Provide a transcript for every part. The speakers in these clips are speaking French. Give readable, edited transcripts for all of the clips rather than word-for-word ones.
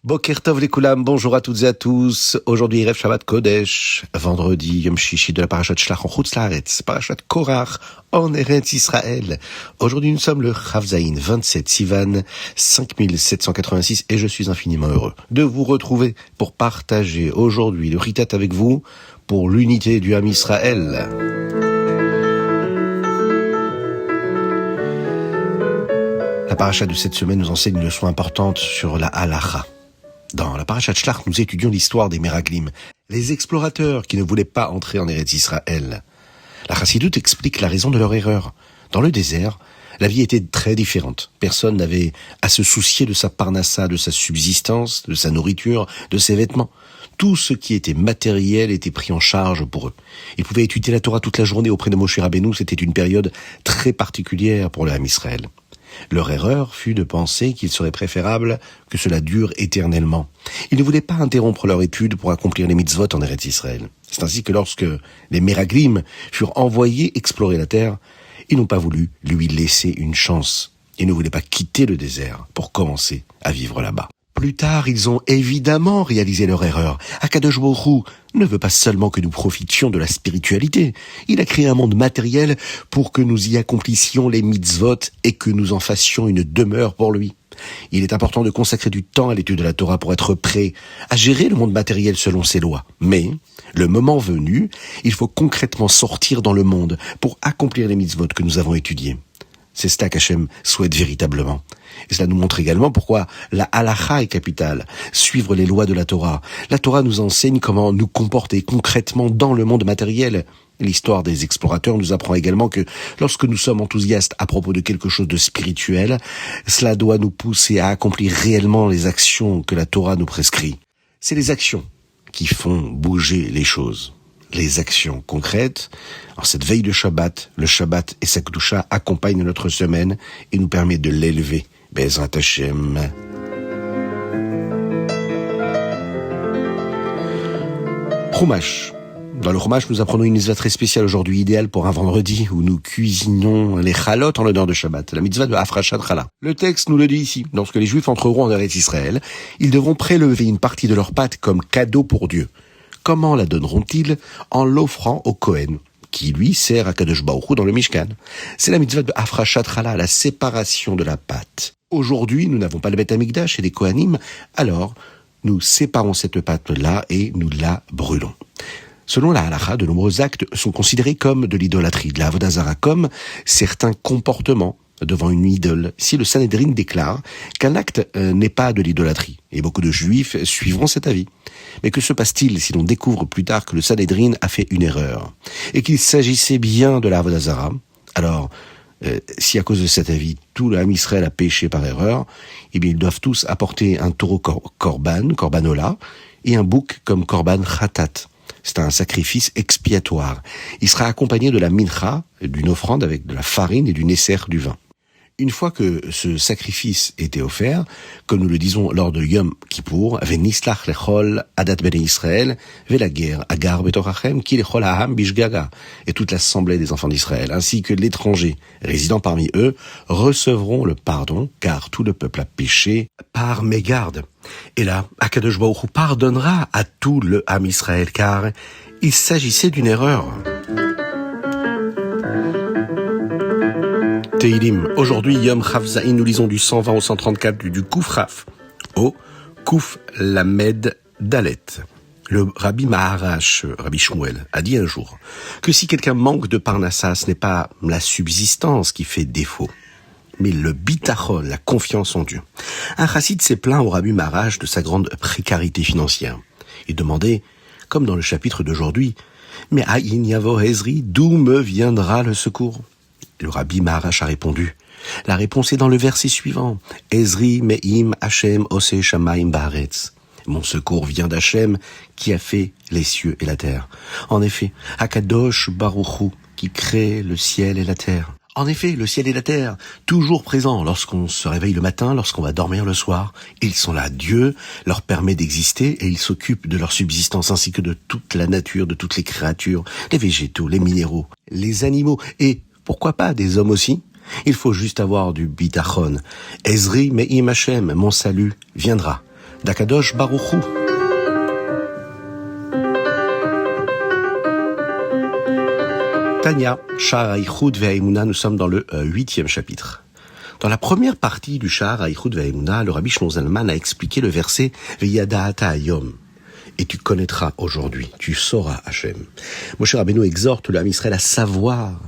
Boker Tov les Koulam, bonjour à toutes et à tous. Aujourd'hui, Erev Shabbat Kodesh, vendredi, Yom Shishi de la Parashat Shlach en Chutz Laaretz, Parashat Korach en Eretz Israël. Aujourd'hui, nous sommes le Chav Zayin 27 Sivan 5786 et je suis infiniment heureux de vous retrouver pour partager aujourd'hui le Ritat avec vous pour l'unité du Ham Israël. La Parashat de cette semaine nous enseigne une leçon importante sur la Halacha. Dans la Parashat Shlach, nous étudions l'histoire des Meraglim, les explorateurs qui ne voulaient pas entrer en Eretz Israël. La Chassidoute explique la raison de leur erreur. Dans le désert, la vie était très différente. Personne n'avait à se soucier de sa parnassa, de sa subsistance, de sa nourriture, de ses vêtements. Tout ce qui était matériel était pris en charge pour eux. Ils pouvaient étudier la Torah toute la journée auprès de Moshe Rabbeinu. C'était une période très particulière pour le Ham Israël. Leur erreur fut de penser qu'il serait préférable que cela dure éternellement. Ils ne voulaient pas interrompre leur étude pour accomplir les mitzvot en Eretz Israël. C'est ainsi que lorsque les Meraglim furent envoyés explorer la terre, ils n'ont pas voulu lui laisser une chance. Ils ne voulaient pas quitter le désert pour commencer à vivre là-bas. Plus tard, ils ont évidemment réalisé leur erreur. Akadosh Baruch Hu ne veut pas seulement que nous profitions de la spiritualité. Il a créé un monde matériel pour que nous y accomplissions les mitzvot et que nous en fassions une demeure pour lui. Il est important de consacrer du temps à l'étude de la Torah pour être prêt à gérer le monde matériel selon ses lois. Mais, le moment venu, il faut concrètement sortir dans le monde pour accomplir les mitzvot que nous avons étudiés. C'est cela qu'Hachem souhaite véritablement. Et cela nous montre également pourquoi la halacha est capitale, suivre les lois de la Torah. La Torah nous enseigne comment nous comporter concrètement dans le monde matériel. L'histoire des explorateurs nous apprend également que lorsque nous sommes enthousiastes à propos de quelque chose de spirituel, cela doit nous pousser à accomplir réellement les actions que la Torah nous prescrit. C'est les actions qui font bouger les choses. Les actions concrètes. En cette veille de Shabbat, le Shabbat et sa Kedusha accompagnent notre semaine et nous permettent de l'élever. Bezrat Hashem. Chumash. Dans le Chumash, nous apprenons une mitzvah très spéciale aujourd'hui, idéale pour un vendredi où nous cuisinons les chalot en l'honneur de Shabbat, la mitzvah de Hafrashat Chala. Le texte nous le dit ici. Lorsque les Juifs entreront en Eretz Israël, ils devront prélever une partie de leur pâte comme cadeau pour Dieu. Comment la donneront-ils? En l'offrant au Kohen, qui lui sert à Kadosh Baruch Hu dans le Mishkan. C'est la mitzvah de Hafrashat Chala, la séparation de la pâte. Aujourd'hui, nous n'avons pas le Beth Amikdash et les Kohanim, alors nous séparons cette pâte-là et nous la brûlons. Selon la halakha, de nombreux actes sont considérés comme de l'idolâtrie, de la avodah zara, comme certains comportements devant une idole, si le Sanhedrin déclare qu'un acte n'est pas de l'idolâtrie. Et beaucoup de Juifs suivront cet avis. Mais que se passe-t-il si l'on découvre plus tard que le Sanhedrin a fait une erreur et qu'il s'agissait bien de la avodah zara? Alors, si à cause de cet avis, tout le Ham Israël a péché par erreur, eh bien ils doivent tous apporter un taureau korbanola, et un bouc comme korban khatat. C'est un sacrifice expiatoire. Il sera accompagné de la mincha, d'une offrande avec de la farine et du nesser, du vin. Une fois que ce sacrifice était offert, comme nous le disons lors de Yom Kippour, Venislach lechol adat bnei Israël, velager agar betorachem ki lechol ha'am bishgaga, et toute l'assemblée des enfants d'Israël, ainsi que l'étranger résidant parmi eux, recevront le pardon, car tout le peuple a péché par mégarde. Et là, Akadosh Baruch Hu pardonnera à tout le Ham Israël, car il s'agissait d'une erreur. Teilim. Aujourd'hui, Yom Chav Zayin, nous lisons du 120 au 134 du Kouf Raf au Kouf Lamed Dalet. Le Rabbi Maharash, Rabbi Shmuel, a dit un jour que si quelqu'un manque de parnassa, ce n'est pas la subsistance qui fait défaut, mais le bitachon, la confiance en Dieu. Un chassid s'est plaint au Rabbi Maharash de sa grande précarité financière. Il demandait, comme dans le chapitre d'aujourd'hui, « Mais Aïn Yavo Ezri, d'où me viendra le secours ?» Le Rabbi Maharash a répondu. La réponse est dans le verset suivant. Ezri me'im Hashem ose shamayim ba'aretz. Mon secours vient d'Hachem qui a fait les cieux et la terre. En effet, Akadosh Baruch Hu qui crée le ciel et la terre. En effet, le ciel et la terre, toujours présents lorsqu'on se réveille le matin, lorsqu'on va dormir le soir, ils sont là. Dieu leur permet d'exister et ils s'occupent de leur subsistance ainsi que de toute la nature, de toutes les créatures, les végétaux, les minéraux, les animaux et pourquoi pas des hommes aussi? Il faut juste avoir du bitachon. Ezri me'im Hashem, mon salut viendra d'Akadosh Baruch Hu. Tanya, Sha'ar HaYichud ve'Haemuna, nous sommes dans le 8e chapitre. Dans la première partie du Sha'ar HaYichud ve'Haemuna, le Rabbi Shlomo Zalman a expliqué le verset Ve'yada'ata hayom. Et tu connaîtras aujourd'hui, tu sauras Hachem. Moshe Rabbeinu exhorte le Ham Israël à savoir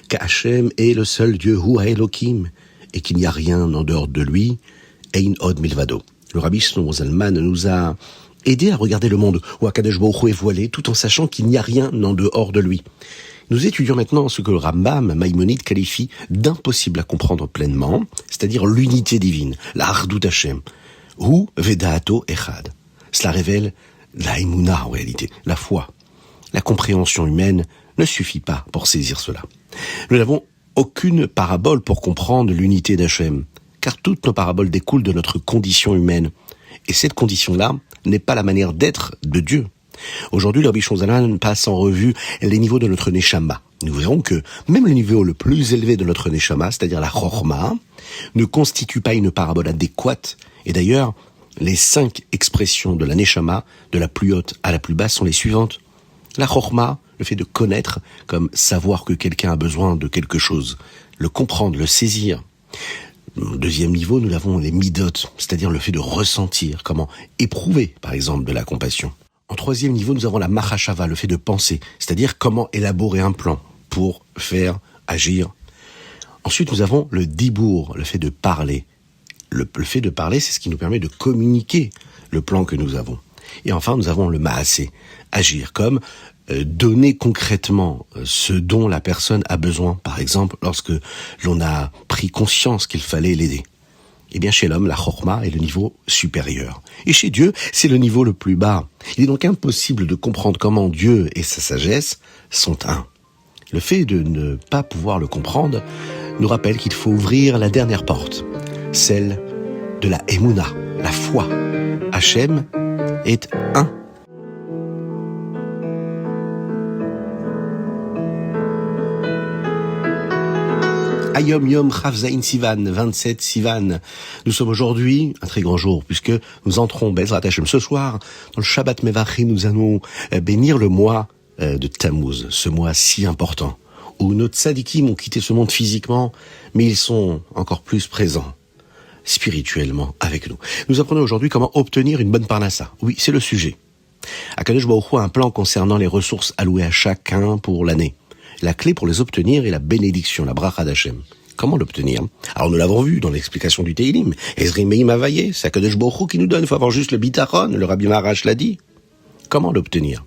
qu'Hachem est le seul Dieu, Hu HaElokim, et qu'il n'y a rien en dehors de lui, Ein Od Milvado. Le Rabbi Shlomo Zalman nous a aidé à regarder le monde où Akadosh Baruch Hu est voilé, tout en sachant qu'il n'y a rien en dehors de lui. Nous étudions maintenant ce que le Rambam Maïmonide qualifie d'impossible à comprendre pleinement, c'est-à-dire l'unité divine, la Hardut Hachem, Hu Veda'ato Echad. Cela révèle la Emouna en réalité, la foi. La compréhension humaine ne suffit pas pour saisir cela. Nous n'avons aucune parabole pour comprendre l'unité d'Hachem, car toutes nos paraboles découlent de notre condition humaine. Et cette condition-là n'est pas la manière d'être de Dieu. Aujourd'hui, le Rabbi Shlomo Zalman passe en revue les niveaux de notre Neshama. Nous verrons que même le niveau le plus élevé de notre Neshama, c'est-à-dire la Chorma, ne constitue pas une parabole adéquate. Et d'ailleurs, les 5 expressions de la Neshama, de la plus haute à la plus basse, sont les suivantes. La Chorma, le fait de connaître, comme savoir que quelqu'un a besoin de quelque chose, le comprendre, le saisir. Au deuxième niveau, nous avons les Midot, c'est-à-dire le fait de ressentir, comment éprouver, par exemple, de la compassion. En troisième niveau, nous avons la Machashava, le fait de penser, c'est-à-dire comment élaborer un plan pour faire agir. Ensuite, nous avons le Dibour, le fait de parler. Le fait de parler, c'est ce qui nous permet de communiquer le plan que nous avons. Et enfin, nous avons le Maasé, agir, comme donner concrètement ce dont la personne a besoin. Par exemple, lorsque l'on a pris conscience qu'il fallait l'aider. Eh bien, chez l'homme, la Chorma est le niveau supérieur. Et chez Dieu, c'est le niveau le plus bas. Il est donc impossible de comprendre comment Dieu et sa sagesse sont un. Le fait de ne pas pouvoir le comprendre nous rappelle qu'il faut ouvrir la dernière porte, celle de la Emouna, la foi. Hachem est un. Ayom Yom Chav Zayin Sivan, 27 Sivan. Nous sommes aujourd'hui un très grand jour, puisque nous entrons, Bezrat Hashem, ce soir, dans le Shabbat Mevachi, nous allons bénir le mois de Tammuz, ce mois si important, où nos tzadikim ont quitté ce monde physiquement, mais ils sont encore plus présents, spirituellement, avec nous. Nous apprenons aujourd'hui comment obtenir une bonne parnassa. Oui, c'est le sujet. Akadosh Baruch Hu a un plan concernant les ressources allouées à chacun pour l'année. La clé pour les obtenir est la bénédiction, la bracha d'Hachem. Comment l'obtenir? Alors nous l'avons vu dans l'explication du Teilim. Ezri Meim Avaye, c'est Akadosh Baruch Hu qui nous donne. Il faut avoir juste le bitachon, le Rabbi Maharash l'a dit. Comment l'obtenir?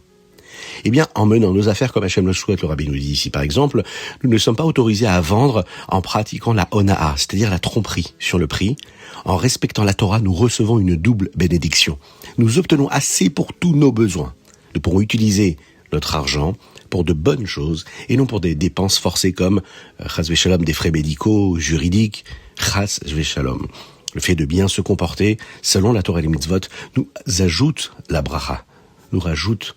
Eh bien, en menant nos affaires comme Hachem le souhaite, le Rabbi nous dit ici par exemple, nous ne sommes pas autorisés à vendre en pratiquant la ona'a, c'est-à-dire la tromperie sur le prix. En respectant la Torah, nous recevons une double bénédiction. Nous obtenons assez pour tous nos besoins. Nous pourrons utiliser notre argent pour de bonnes choses et non pour des dépenses forcées comme chas v'shalom, des frais médicaux, juridiques, chas v'shalom. Le fait de bien se comporter selon la Torah et les mitzvot nous ajoute la bracha, nous rajoute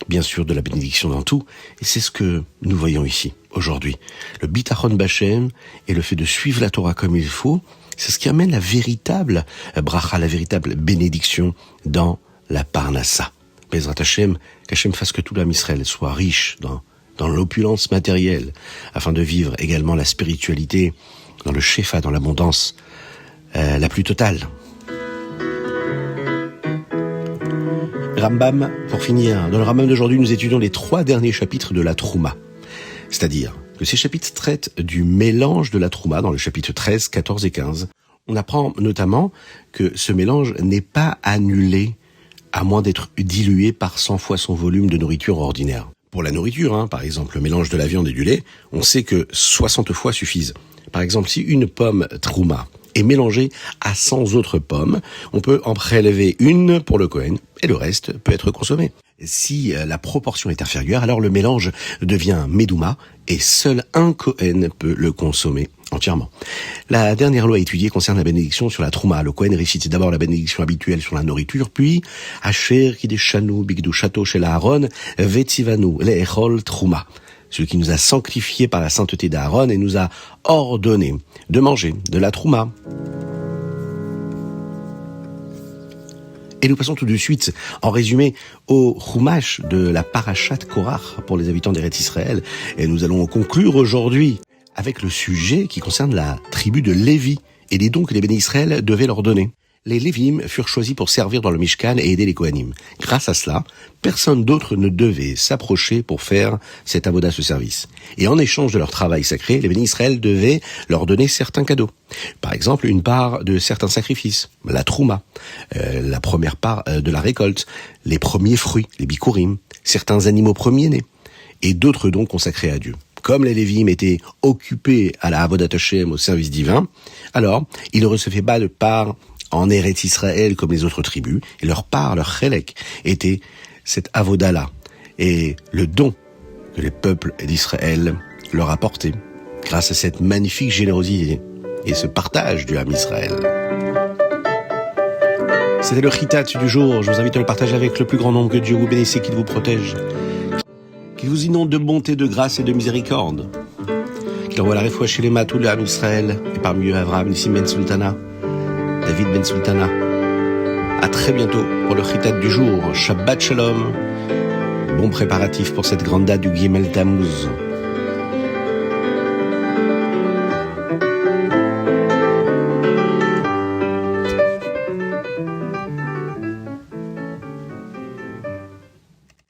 bien sûr de la bénédiction dans tout, et c'est ce que nous voyons ici aujourd'hui. Le bitachon b'Hashem et le fait de suivre la Torah comme il faut, c'est ce qui amène la véritable bracha, la véritable bénédiction dans la parnassa. Bezrat Hashem, qu'Hachem fasse que tout l'âme Israël soit riche dans l'opulence matérielle, afin de vivre également la spiritualité dans le shefa, dans l'abondance la plus totale. Rambam, pour finir, dans le Rambam d'aujourd'hui, nous étudions les 3 derniers chapitres de la Trouma. C'est-à-dire que ces chapitres traitent du mélange de la Trouma dans le chapitre 13, 14 et 15. On apprend notamment que ce mélange n'est pas annulé à moins d'être dilué par 100 fois son volume de nourriture ordinaire. Pour la nourriture, par exemple le mélange de la viande et du lait, on sait que 60 fois suffisent. Par exemple, si une pomme trouma est mélangée à 100 autres pommes, on peut en prélever une pour le Kohen et le reste peut être consommé. Si la proportion est inférieure, alors le mélange devient Medouma et seul un Kohen peut le consommer entièrement. La dernière loi étudiée concerne la bénédiction sur la Trouma. Le Kohen récite d'abord la bénédiction habituelle sur la nourriture, puis Asher Kideshanu Bigdushato Shel Aaron Vetzivanu Le'echol Trouma, celui qui nous a sanctifiés par la sainteté d'Aaron et nous a ordonné de manger de la Trouma. Et nous passons tout de suite, en résumé, au Chumash de la Parashat Korach pour les habitants d'Eretz Israël. Et nous allons conclure aujourd'hui avec le sujet qui concerne la tribu de Lévi et les dons que les bénis Israël devaient leur donner. Les Lévim furent choisis pour servir dans le Mishkan et aider les Kohanim. Grâce à cela, personne d'autre ne devait s'approcher pour faire cet avoda, ce service. Et en échange de leur travail sacré, les bénis Israël devaient leur donner certains cadeaux. Par exemple, une part de certains sacrifices, la trouma, la première part de la récolte, les premiers fruits, les bikurim, certains animaux premiers-nés, et d'autres dons consacrés à Dieu. Comme les Lévim étaient occupés à la avodat Hashem, au service divin, alors ils ne recevaient pas de part en Eretz Israël comme les autres tribus, et leur part, leur chélek, était cette avoda-là, et le don que les peuples d'Israël leur apportaient, grâce à cette magnifique générosité et ce partage du Ham Israël. C'était le chitat du jour, je vous invite à le partager avec le plus grand nombre, que Dieu vous bénisse et qu'il vous protège, qu'il vous inonde de bonté, de grâce et de miséricorde, qu'il envoie la réfoua chez les matous, le Ham Israël, et parmi eux Avraham, Nissim Ben Sultana, David Ben Sultana. À très bientôt pour le chitat du jour. Shabbat Shalom. Bon préparatif pour cette grande date du Gimel Tammuz.